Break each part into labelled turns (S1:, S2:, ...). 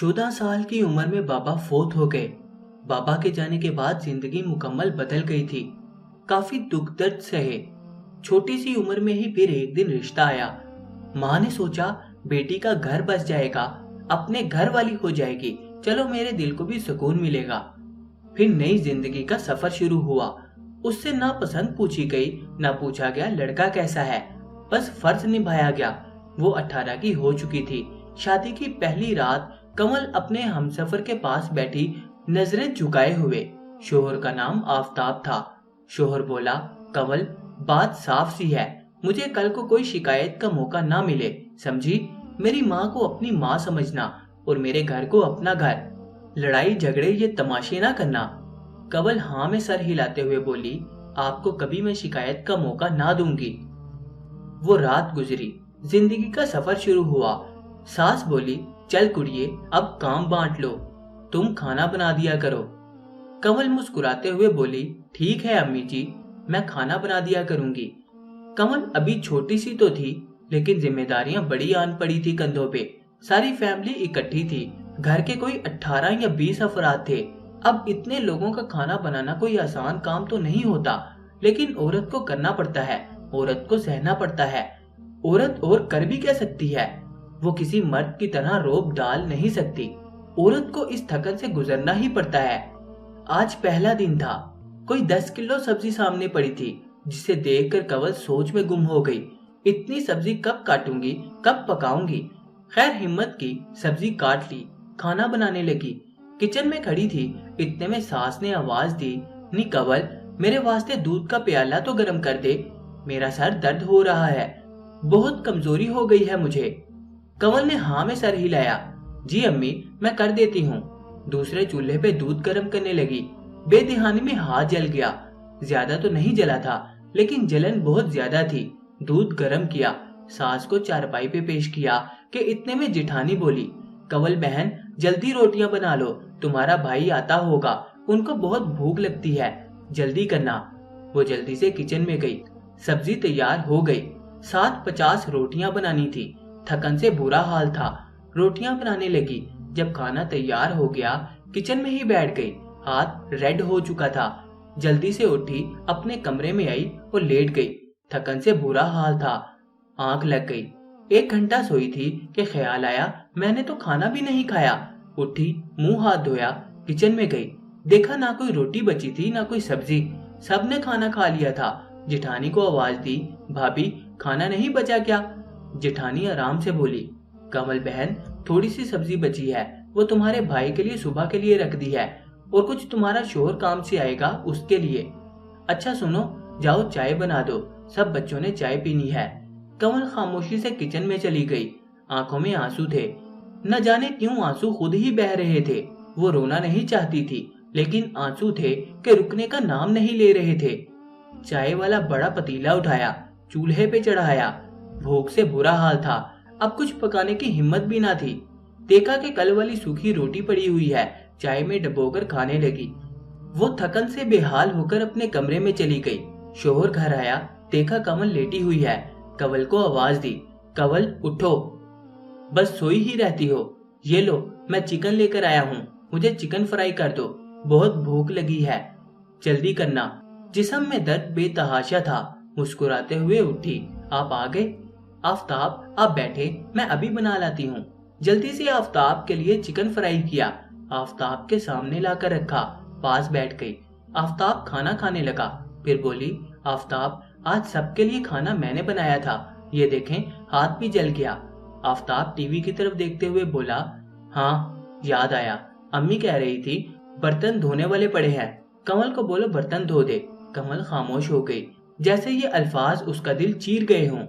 S1: 14 साल की उम्र में बाबा फोत हो गए। बाबा के जाने के बाद जिंदगी मुकम्मल बदल गई थी। काफी दुख दर्द सहे। छोटी सी उम्र में ही फिर एक दिन रिश्ता आया। माँ ने सोचा बेटी का घर बस जाएगा, अपने घर वाली हो जाएगी, चलो मेरे दिल को भी सुकून मिलेगा। फिर नई जिंदगी का सफर शुरू हुआ। उससे ना पसंद पूछी गई, ना पूछा गया लड़का कैसा है, बस फर्ज निभाया गया। वो 18 की हो चुकी थी। शादी की पहली रात कमल अपने हमसफर के पास बैठी नजरें झुकाए हुए। शोहर का नाम आफताब था। शोहर बोला, कमल बात साफ सी है, मुझे कल को कोई शिकायत का मौका ना मिले, समझी? मेरी माँ को अपनी माँ समझना और मेरे घर को अपना घर। लड़ाई झगड़े ये तमाशे ना करना। कमल हाँ में सर हिलाते हुए बोली, आपको कभी मैं शिकायत का मौका ना दूंगी। वो रात गुजरी, जिंदगी का सफर शुरू हुआ। सास बोली, चल कुड़िए अब काम बांट लो, तुम खाना बना दिया करो। कमल मुस्कुराते हुए बोली, ठीक है अम्मी जी, मैं खाना बना दिया करूंगी। कमल अभी छोटी सी तो थी, लेकिन जिम्मेदारियां बड़ी आन पड़ी थी कंधों पे। सारी फैमिली इकट्ठी थी। घर के कोई 18 या 20 अफराद थे। अब इतने लोगों का खाना बनाना कोई आसान काम तो नहीं होता, लेकिन औरत को करना पड़ता है, औरत को सहना पड़ता है। औरत और कर भी क्या सकती है? वो किसी मर्द की तरह रोब डाल नहीं सकती। औरत को इस थकन से गुजरना ही पड़ता है। आज पहला दिन था। कोई 10 किलो सब्जी सामने पड़ी थी, जिसे देखकर कमल सोच में गुम हो गई। इतनी सब्जी कब काटूंगी, कब पकाऊंगी? खैर हिम्मत की, सब्जी काट ली, खाना बनाने लगी। किचन में खड़ी थी, इतने में सास ने आवाज दी, नी कमल मेरे वास्ते दूध का प्याला तो गर्म कर दे, मेरा सर दर्द हो रहा है, बहुत कमजोरी हो गई है मुझे। कमल ने हाँ में सर हिलाया, जी अम्मी मैं कर देती हूँ। दूसरे चूल्हे पे दूध गर्म करने लगी। बेदिहानी में हाथ जल गया। ज्यादा तो नहीं जला था, लेकिन जलन बहुत ज्यादा थी। दूध गर्म किया, सास को चारपाई पे पेश किया कि इतने में जिठानी बोली, कमल बहन जल्दी रोटियां बना लो, तुम्हारा भाई आता होगा, उनको बहुत भूख लगती है, जल्दी करना। वो जल्दी से किचन में गई। सब्जी तैयार हो गई। 750 रोटियां बनानी थी। थकन से बुरा हाल था। रोटियां बनाने लगी। जब खाना तैयार हो गया, किचन में ही बैठ गई। हाथ रेड हो चुका था। जल्दी से उठी, अपने कमरे में आई और लेट गई। थकन से बुरा हाल था। आंख लग गई। 1 घंटा सोई थी कि ख्याल आया, मैंने तो खाना भी नहीं खाया। उठी, मुंह हाथ धोया, किचन में गई। देखा ना कोई रोटी बची थी, ना कोई सब्जी, सबने खाना खा लिया था। जिठानी को आवाज दी, भाभी खाना नहीं बचा क्या? जिठानी आराम से बोली, कमल बहन थोड़ी सी सब्जी बची है, वो तुम्हारे भाई के लिए सुबह के लिए रख दी है, और कुछ तुम्हारा शोहर काम से आएगा उसके लिए। अच्छा सुनो, जाओ चाय बना दो, सब बच्चों ने चाय पीनी है। कमल खामोशी से किचन में चली गई। आंखों में आंसू थे। न जाने क्यों आंसू खुद ही बह रहे थे। वो रोना नहीं चाहती थी, लेकिन आंसू थे कि रुकने का नाम नहीं ले रहे थे। चाय वाला बड़ा पतीला उठाया, चूल्हे पे चढ़ाया। भूख से बुरा हाल था, अब कुछ पकाने की हिम्मत भी ना थी। देखा कि कल वाली सूखी रोटी पड़ी हुई है, चाय में डुबोकर खाने लगी। वो थकन से बेहाल होकर अपने कमरे में चली गई। शोहर घर आया, देखा कमल लेटी हुई है। कमल को आवाज दी, कमल उठो, बस सोई ही रहती हो। ये लो मैं चिकन लेकर आया हूँ, मुझे चिकन फ्राई कर दो, बहुत भूख लगी है, जल्दी करना। जिस्म में दर्द बेतहाशा था। मुस्कुराते हुए उठी, आप आ गए? आफताब आप बैठे, मैं अभी बना लाती हूँ। जल्दी से आफताब के लिए चिकन फ्राई किया। आफताब के सामने लाकर रखा, पास बैठ गई। आफताब खाना खाने लगा। फिर बोली, आफताब आज सबके लिए खाना मैंने बनाया था, ये देखें हाथ भी जल गया। आफताब टीवी की तरफ देखते हुए बोला, हाँ याद आया, अम्मी कह रही थी बर्तन धोने वाले पड़े हैं, कमल को बोलो बर्तन धो दे। कमल खामोश हो गई, जैसे ये अल्फाज उसका दिल चीर गए हों।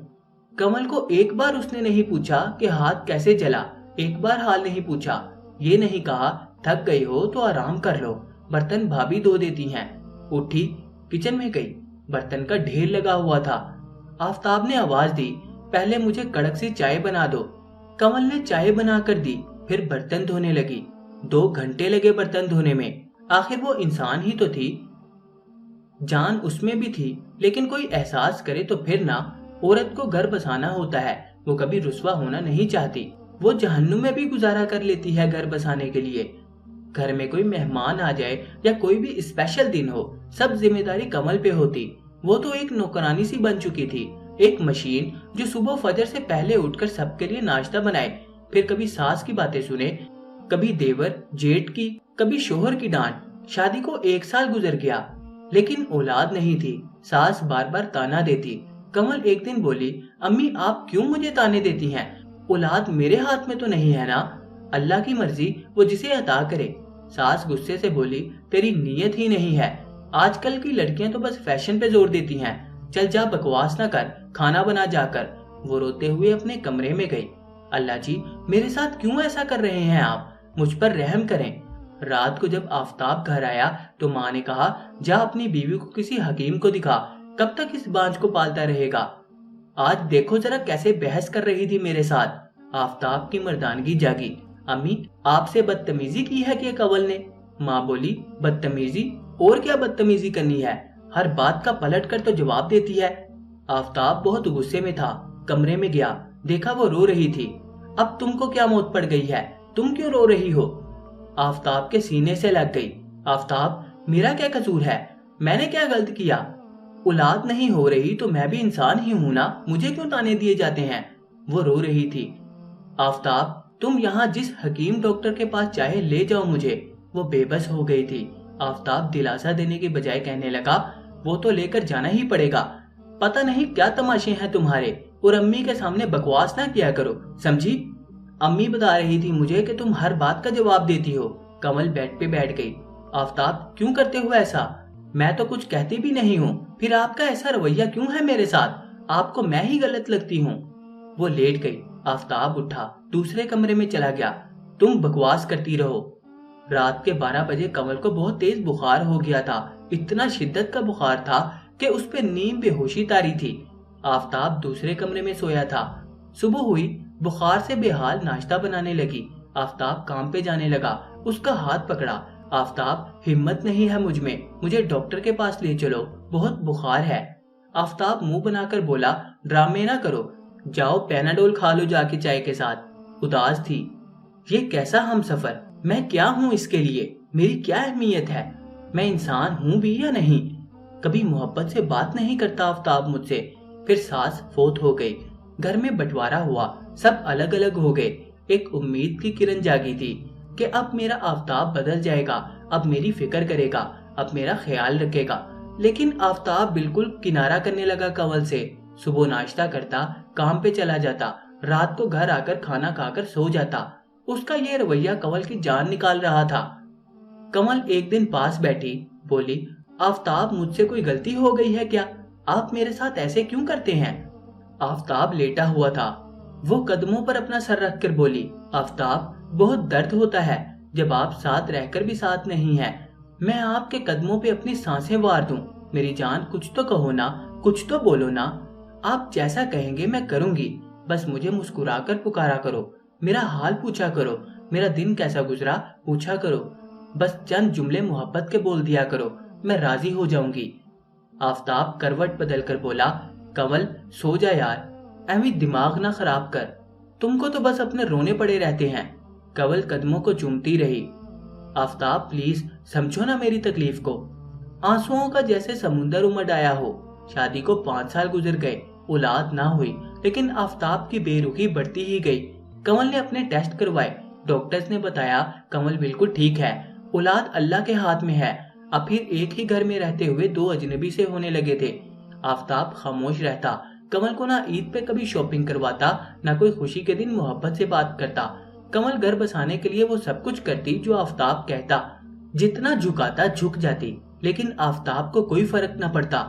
S1: कमल को एक बार उसने नहीं पूछा कि हाथ कैसे जला, एक बार हाल नहीं पूछा, ये नहीं कहा थक गई हो तो आराम कर लो, बर्तन भाभी धो देती हैं। उठी, किचन में गई, बर्तन का ढेर लगा हुआ था। आफताब ने आवाज दी, पहले मुझे कड़क सी चाय बना दो। कमल ने चाय बनाकर दी, फिर बर्तन धोने लगी। 2 घंटे लगे बर्तन धोने में। आखिर वो इंसान ही तो थी, जान उसमें भी थी, लेकिन कोई एहसास करे तो फिर ना। औरत को घर बसाना होता है, वो कभी रुस्वा होना नहीं चाहती। वो जहन्नुम में भी गुजारा कर लेती है घर बसाने के लिए। घर में कोई मेहमान आ जाए या कोई भी स्पेशल दिन हो, सब जिम्मेदारी कमल पे होती। वो तो एक नौकरानी सी बन चुकी थी, एक मशीन जो सुबह फजर से पहले उठकर सबके लिए नाश्ता बनाए, फिर कभी सास की बातें सुने, कभी देवर जेठ की, कभी शोहर की डांट। शादी को 1 साल गुजर गया, लेकिन औलाद नहीं थी। सास बार बार ताना देती। कमल एक दिन बोली, अम्मी आप क्यों मुझे ताने देती हैं? औलाद मेरे हाथ में तो नहीं है ना, अल्लाह की मर्जी, वो जिसे अता करे। सास गुस्से से बोली, तेरी नीयत ही नहीं है। आजकल की लड़कियां तो बस फैशन पे जोर देती हैं। चल जा, बकवास ना कर, खाना बना जाकर। वो रोते हुए अपने कमरे में गई। अल्लाह जी, मेरे साथ क्यों ऐसा कर रहे हैं आप? मुझ पर रहम करें। रात को जब आफताब घर आया तो माँ ने कहा, जा अपनी बीवी को किसी हकीम को दिखा, कब तक इस बांझ को पालता रहेगा? आज देखो जरा कैसे बहस कर रही थी मेरे साथ। आफताब की मर्दानगी जागी। अम्मी, आपसे बदतमीजी की है क्या कंवल ने? माँ बोली, बदतमीजी? और क्या बदतमीजी करनी है? हर बात का पलट कर तो जवाब देती है। आफताब बहुत गुस्से में था। कमरे में गया, देखा वो रो रही थी। अब तुमको क्या मौत पड़ गई है? तुम क्यों रो रही हो? आफताब के सीने से लग गई। आफताब, मेरा क्या कसूर है? मैंने क्या गलत किया? औलाद नहीं हो रही तो मैं भी इंसान ही हूं ना, मुझे क्यों ताने दिए जाते हैं? वो रो रही थी। आफताब, तुम यहाँ जिस हकीम डॉक्टर के पास चाहे ले जाओ मुझे। वो बेबस हो गई थी। आफताब दिलासा देने के बजाय कहने लगा, वो तो लेकर जाना ही पड़ेगा। पता नहीं क्या तमाशे हैं तुम्हारे, और अम्मी के सामने बकवास ना किया करो, समझी? अम्मी बता रही थी मुझे कि तुम हर बात का जवाब देती हो। कमल बेड पे बैठ गई। आफताब, क्यों करते हो ऐसा? मैं तो कुछ कहती भी नहीं हूँ, फिर आपका ऐसा रवैया क्यों है मेरे साथ? आपको मैं ही गलत लगती हूँ। वो लेट गई। आफताब उठा, दूसरे कमरे में चला गया। तुम बकवास करती रहो। रात के 12 बजे कमल को बहुत तेज बुखार हो गया था। इतना शिद्दत का बुखार था कि उस पे नीम बेहोशी तारी थी। आफताब दूसरे कमरे में सोया था। सुबह हुई, बुखार से बेहाल नाश्ता बनाने लगी। आफताब काम पे जाने लगा। उसका हाथ पकड़ा। आफताब, हिम्मत नहीं है मुझ में, मुझे डॉक्टर के पास ले चलो, बहुत बुखार है। आफताब मुंह बनाकर बोला, ड्रामे ना करो, जाओ पैनाडोल खा लो जाके चाय के साथ। उदास थी। ये कैसा हम सफर, मैं क्या हूँ इसके लिए? मेरी क्या अहमियत है? मैं इंसान हूँ भी या नहीं? कभी मोहब्बत से बात नहीं करता आफताब मुझसे। फिर सास फोत हो गई। घर में बंटवारा हुआ, सब अलग अलग हो गए। एक उम्मीद की किरण जागी थी कि अब मेरा आफताब बदल जाएगा, अब मेरी फिक्र करेगा, अब मेरा ख्याल रखेगा। लेकिन आफताब बिल्कुल किनारा करने लगा कंवल से। सुबह नाश्ता करता, काम पे चला जाता, रात को घर आकर खाना खाकर सो जाता। उसका ये रवैया कंवल की जान निकाल रहा था। कमल एक दिन पास बैठी, बोली, आफताब, मुझसे कोई गलती हो गई है क्या? आप मेरे साथ ऐसे क्यों करते हैं? आफताब लेटा हुआ था। वो कदमों पर अपना सर रखकर बोली, आफताब, बहुत दर्द होता है जब आप साथ रहकर भी साथ नहीं हैं। मैं आपके कदमों पे अपनी सांसें वार दूं। मेरी जान, कुछ तो कहो ना, कुछ तो बोलो ना। आप जैसा कहेंगे मैं करूंगी, बस मुझे मुस्कुराकर पुकारा करो, मेरा हाल पूछा करो, मेरा दिन कैसा गुजरा पूछा करो, बस चंद जुमले मोहब्बत के बोल दिया करो, मैं राजी हो जाऊंगी। आफताब करवट बदल कर बोला, कंवल सो जा यार, अहमी दिमाग ना खराब कर, तुमको तो बस अपने रोने पड़े रहते हैं। कंवल कदमों को चूमती रही। आफताब प्लीज समझो ना मेरी तकलीफ को। आंसुओं का जैसे समुंदर उमड़ आया हो। शादी को 5 साल गुजर गए, औलाद ना हुई, लेकिन आफताब की बेरुखी बढ़ती ही गई। कंवल ने अपने टेस्ट करवाए। डॉक्टर्स ने बताया कंवल बिल्कुल ठीक है, औलाद अल्लाह के हाथ में है। अब फिर एक ही घर में रहते हुए 2 अजनबी से होने लगे थे। आफताब खामोश रहता। कंवल को ना ईद पे कभी शॉपिंग करवाता, ना कोई खुशी के दिन मोहब्बत से बात करता। कंवल घर बसाने के लिए वो सब कुछ करती जो आफताब कहता। जितना झुकाता झुक जाती, लेकिन आफताब को कोई फर्क न पड़ता।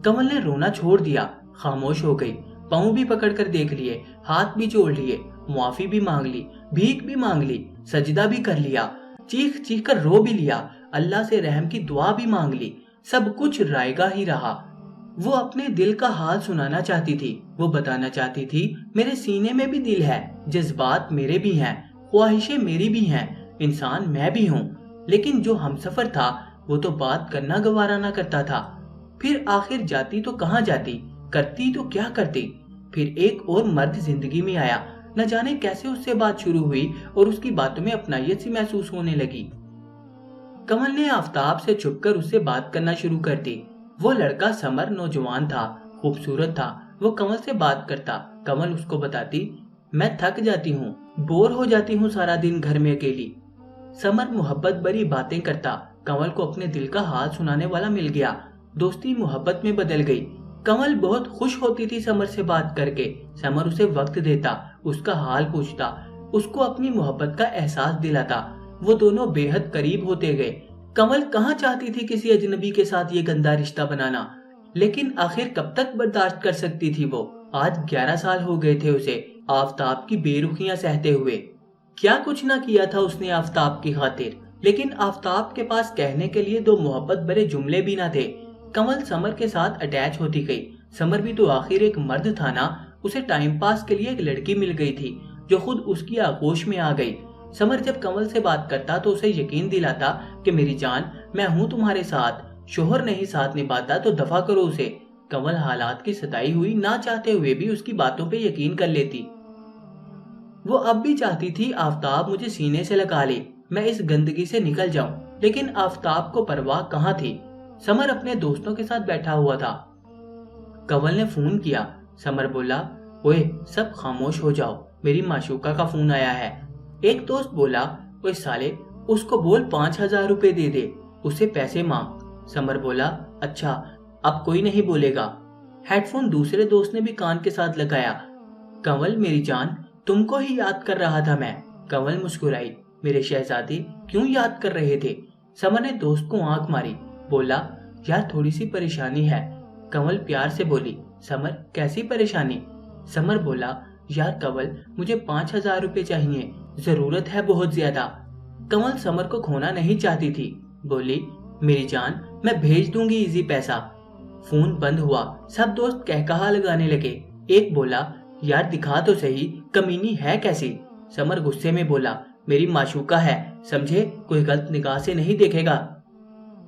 S1: कंवल ने रोना छोड़ दिया, खामोश हो गई। पाँव भी पकड़ कर देख लिए, हाथ भी जोड़ लिए, मुआफी भी मांग ली, भीख भी मांग ली, सजदा भी कर लिया, चीख चीख कर रो भी लिया, अल्लाह से रहम की दुआ भी मांग ली। सब कुछ रायगा ही रहा। वो अपने दिल का हाल सुनाना चाहती थी। वो बताना चाहती थी, मेरे सीने में भी दिल है, जज्बात मेरे भी हैं, ख्वाहिशें मेरी भी हैं, इंसान मैं भी हूँ। लेकिन जो हमसफर था वो तो बात करना गवारा ना करता था। फिर आखिर जाती तो कहाँ जाती, करती तो क्या करती। फिर एक और मर्द जिंदगी में आया, نہ جانے کیسے اس سے بات شروع ہوئی اور اس کی باتوں میں اپنائیت سی محسوس ہونے لگی۔ کمل نے آفتاب سے چھپ کر اس سے بات کرنا شروع کر دی۔ وہ لڑکا سمر نوجوان تھا، خوبصورت تھا۔ وہ کمل سے بات کرتا، کمل اس کو بتاتی، میں تھک جاتی ہوں، بور ہو جاتی ہوں سارا دن گھر میں اکیلی۔ سمر محبت بھری باتیں کرتا، کمل کو اپنے دل کا حال سنانے والا مل گیا۔ دوستی محبت میں بدل گئی۔ کمل بہت خوش ہوتی تھی سمر سے بات کر کے۔ سمر اسے وقت دیتا، اس کا حال پوچھتا، اس کو اپنی محبت کا احساس دلاتا۔ وہ دونوں بے حد قریب ہوتے گئے۔ کمل کہاں چاہتی تھی کسی اجنبی کے ساتھ یہ گندا رشتہ بنانا، لیکن آخر کب تک برداشت کر سکتی تھی وہ؟ آج 11 سال ہو گئے تھے اسے آفتاب کی بے رخیاں سہتے ہوئے۔ کیا کچھ نہ کیا تھا اس نے آفتاب کی خاطر، لیکن آفتاب کے پاس کہنے کے لیے 2 محبت بھرے جملے بھی نہ تھے۔ کمل سمر کے ساتھ اٹیچ ہوتی گئی۔ سمر بھی تو آخر ایک مرد تھا نا، اسے ٹائم پاس کے لیے ایک لڑکی مل گئی تھی جو خود اس کی آغوش میں آ گئی۔ سمر جب کمل سے بات کرتا تو اسے یقین دلاتا کہ میری جان، میں ہوں تمہارے ساتھ، شوہر نہیں ساتھ نبھاتا تو دفع کرو اسے۔ کمل حالات کی ستائی ہوئی نہ چاہتے ہوئے بھی اس کی باتوں پہ یقین کر لیتی۔ وہ اب بھی چاہتی تھی آفتاب مجھے سینے سے لگا لے، میں اس گندگی سے نکل جاؤں، لیکن آفتاب کو پرواہ کہاں تھی۔ سمر اپنے دوستوں کے ساتھ بیٹھا ہوا تھا۔ کمل نے فون کیا۔ سمر بولا، اوے سب خاموش ہو جاؤ، میری معشوقہ کا فون آیا ہے۔ ایک دوست بولا، اوے سالے، اس کو بول 5000 روپے دے دے، اس سے پیسے مانگ۔ سمر بولا، اچھا اب کوئی نہیں بولے گا۔ ہیڈ فون دوسرے دوست نے بھی کان کے ساتھ لگایا۔ کمل میری جان، تم کو ہی یاد کر رہا تھا میں۔ کمل مسکرائی، میرے شہزادے کیوں یاد کر رہے تھے؟ سمر نے دوست کو آنکھ ماری، بولا، یار تھوڑی سی پریشانی ہے۔ کمل پیار سے بولی، سمر کیسی پریشانی؟ سمر بولا، یار کمل مجھے 5000 روپے چاہیے، ضرورت ہے بہت زیادہ۔ کمل سمر کو کھونا نہیں چاہتی تھی، بولی، میری جان میں بھیج دوں گی ایزی پیسہ۔ فون بند ہوا، سب دوست کہکہا لگانے لگے۔ ایک بولا، یار دکھا تو صحیح، کمینی ہے کیسی؟ سمر غصے میں بولا، میری معشوقہ ہے، سمجھے، کوئی غلط نگاہ سے نہیں دیکھے گا۔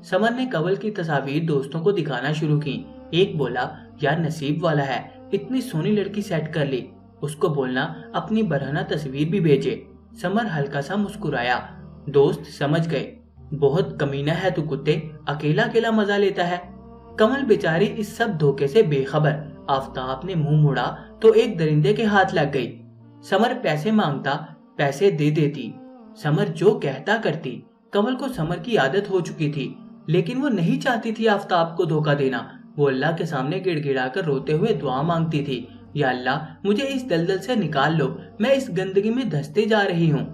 S1: سمر نے کمل کی تصاویر دوستوں کو دکھانا شروع کی۔ ایک بولا، یار نصیب والا ہے، اتنی سونی لڑکی سیٹ کر لی، اس کو بولنا اپنی برہنہ تصویر بھی بھیجے۔ سمر ہلکا سا مسکرایا۔ دوست سمجھ گئے، بہت کمینہ ہے تو کتے، اکیلا اکیلا مزہ لیتا ہے۔ کمل بیچاری اس سب دھوکے سے بے خبر۔ آفتاب نے منہ موڑا تو ایک درندے کے ہاتھ لگ گئی۔ سمر پیسے مانگتا، پیسے دے دیتی، سمر جو کہتا کرتی۔ کمل کو سمر کی عادت ہو چکی تھی، لیکن وہ نہیں چاہتی تھی آفتاب کو دھوکہ دینا۔ وہ اللہ کے سامنے گڑ گڑا کر روتے ہوئے دعا مانگتی تھی، یا اللہ مجھے اس دلدل سے نکال لو، میں اس گندگی میں دھستے جا رہی ہوں۔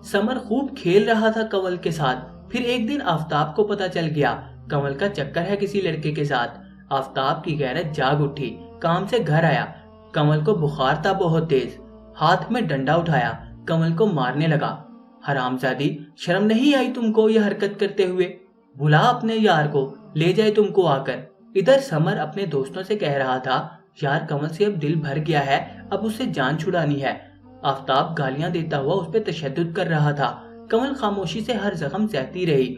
S1: سمر خوب کھیل رہا تھا کمل کے ساتھ۔ پھر ایک دن آفتاب کو پتا چل گیا کمل کا چکر ہے کسی لڑکے کے ساتھ۔ آفتاب کی غیرت جاگ اٹھی، کام سے گھر آیا۔ کمل کو بخار تھا بہت تیز، ہاتھ میں ڈنڈا اٹھایا، کمل کو مارنے لگا۔ حرامزادی، شرم نہیں آئی تم کو یہ حرکت کرتے ہوئے؟ بھلا اپنے یار کو، لے جائے تم کو آ کر۔ ادھر سمر اپنے دوستوں سے کہہ رہا تھا، یار کمل سے اب دل بھر گیا ہے، اب اس سے جان چھڑانی ہے۔ آفتاب گالیاں دیتا ہوا اس پہ تشدد کر رہا تھا۔ کمل خاموشی سے ہر زخم سہتی رہی۔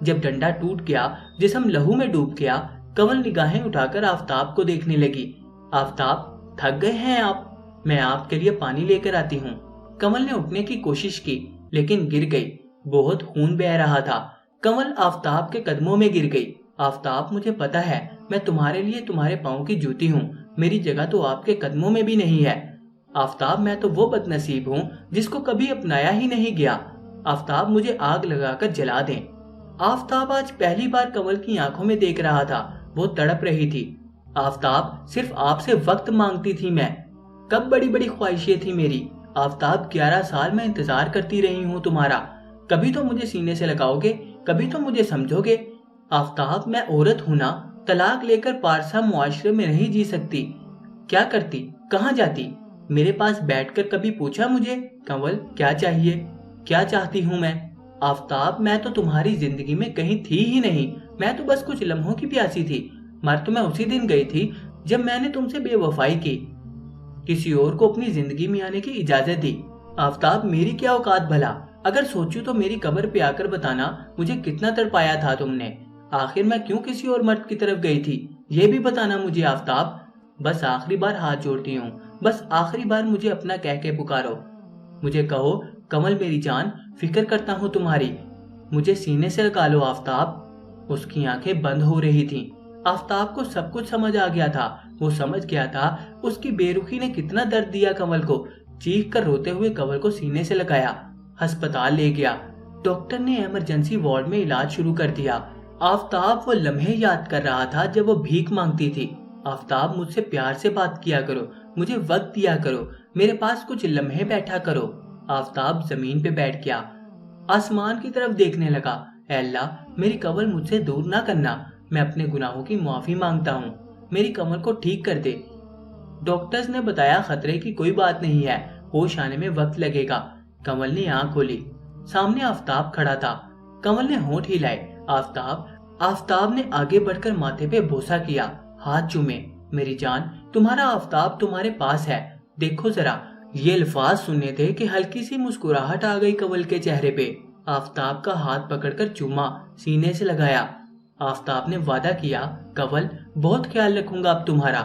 S1: جب ڈنڈا ٹوٹ گیا، جسم لہو میں ڈوب گیا، کمل نگاہیں اٹھا کر آفتاب کو دیکھنے لگی۔ آفتاب تھک گئے ہیں آپ؟ میں آپ کے لیے پانی لے کر آتی ہوں۔ کمل نے اٹھنے کی کوشش کی لیکن گر گئی، بہت خون بہہ رہا تھا۔ کمل آفتاب کے قدموں میں گر گئی۔ آفتاب مجھے پتا ہے، میں تمہارے لیے تمہارے پاؤں کی جوتی ہوں، میری جگہ تو آپ کے قدموں میں بھی نہیں ہے۔ آفتاب میں تو وہ بد نصیب ہوں جس کو کبھی اپنایا ہی نہیں گیا۔ آفتاب مجھے آگ لگا کر جلا دیں۔ آفتاب آج پہلی بار کمل کی آنکھوں میں دیکھ رہا تھا، وہ تڑپ رہی تھی۔ آفتاب صرف آپ سے وقت مانگتی تھی میں، کب بڑی بڑی خواہشیں تھی میری۔ آفتاب 11 سال میں انتظار کرتی رہی ہوں تمہارا، کبھی تو مجھے سینے سے لگاؤ گے، کبھی تو مجھے سمجھو گے۔ آفتاب میں عورت ہوں نا، طلاق لے کر پارسا معاشرے میں نہیں جی سکتی۔ کیا کرتی، کہاں جاتی؟ میرے پاس بیٹھ کر کبھی پوچھا مجھے، کمل کیا چاہیے، کیا چاہتی ہوں میں؟ آفتاب میں تو تمہاری زندگی میں کہیں تھی ہی نہیں، میں تو بس کچھ لمحوں کی پیاسی تھی۔ مر تو میں اسی دن گئی تھی جب میں نے تم سے بے وفائی کی، کسی اور کو اپنی زندگی میں آنے کی اجازت دی۔ آفتاب میری کیا اوقات بھلا، اگر سوچوں تو میری قبر پہ آ کر بتانا مجھے کتنا تڑپایا تھا تم نے، آخر میں کیوں کسی اور مرد کی طرف گئی تھی یہ بھی بتانا مجھے۔ آفتاب بس آخری بار ہاتھ جوڑتی ہوں، बस आखिरी बार मुझे अपना कह के पुकारो। मुझे कहो, कमल मेरी जान, फिक्र करता हूँ तुम्हारी। मुझे सीने से लगा लो आफ्ताब। उसकी आंखें बंद हो रही थीं। आफ्ताब को सब कुछ समझ आ गया था। वो समझ गया था उसकी बेरुखी ने कितना दर्द दिया कमल को। चीख कर रोते हुए कमल को सीने से लगाया, अस्पताल ले गया। डॉक्टर ने इमरजेंसी वार्ड में इलाज शुरू कर दिया। आफ्ताब वो लम्हे याद कर रहा था जब वो भीख मांगती थी। आफ्ताब, मुझसे प्यार से बात किया करो, मुझे वक्त दिया करो, मेरे पास कुछ लम्हे बैठा करो। आफ्ताब जमीन पे बैठ गया, आसमान की तरफ देखने लगा। ऐ अल्लाह, मेरी कमल मुझसे दूर ना करना, मैं अपने गुनाहों की माफी मांगता हूँ, मेरी कमल को ठीक कर दे। डॉक्टर्स ने बताया खतरे की कोई बात नहीं है, होश आने में वक्त लगेगा। कमल ने आंख खोली, सामने आफ्ताब खड़ा था। कमल ने होंठ हिलाए, आफ्ताब ने आगे बढ़कर माथे पे बोसा किया, हाथ चूमे। मेरी जान, तुम्हारा आफ्ताब तुम्हारे पास है, देखो जरा। ये अल्फाज सुनने थे कि हल्की सी मुस्कुराहट आ गई कमल के चेहरे पे। आफ्ताब का हाथ पकड़कर चूमा, सीने से लगाया। आफ्ताब ने वादा किया, कमल बहुत ख्याल रखूंगा अब तुम्हारा।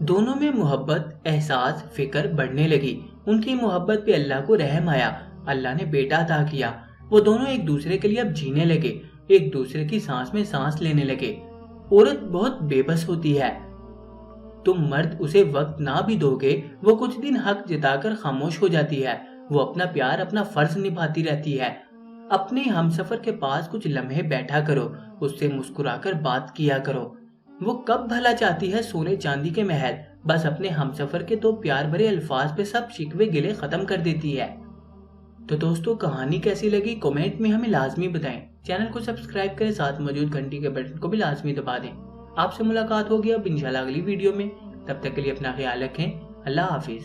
S1: दोनों में मोहब्बत, एहसास, फिक्र बढ़ने लगी। उनकी मोहब्बत पे अल्लाह को रहम आया। अल्लाह ने बेटा अता किया। वो दोनों एक दूसरे के लिए अब जीने लगे, एक दूसरे की सांस में सांस लेने लगे। औरत बहुत बेबस होती है। तुम मर्द उसे वक्त ना भी दोगे, वो कुछ दिन हक जताकर खामोश हो जाती है। वो अपना प्यार, अपना फर्ज निभाती रहती है। अपने हमसफर के पास कुछ लम्हे बैठा करो, उससे मुस्कुराकर बात किया करो। वो कब भला चाहती है सोने चांदी के महल, बस अपने हमसफर के दो प्यार भरे अल्फाज पे सब शिकवे गिले खत्म कर देती है। तो दोस्तों, कहानी कैसी लगी कमेंट में हमें लाजमी बताएं। चैनल को सब्सक्राइब करें, साथ मौजूद घंटी के बटन को भी लाजमी दबा दें। आपसे मुलाकात होगी अब इंशाल्लाह अगली वीडियो में। तब तक के लिए अपना ख्याल रखें। अल्लाह हाफिज।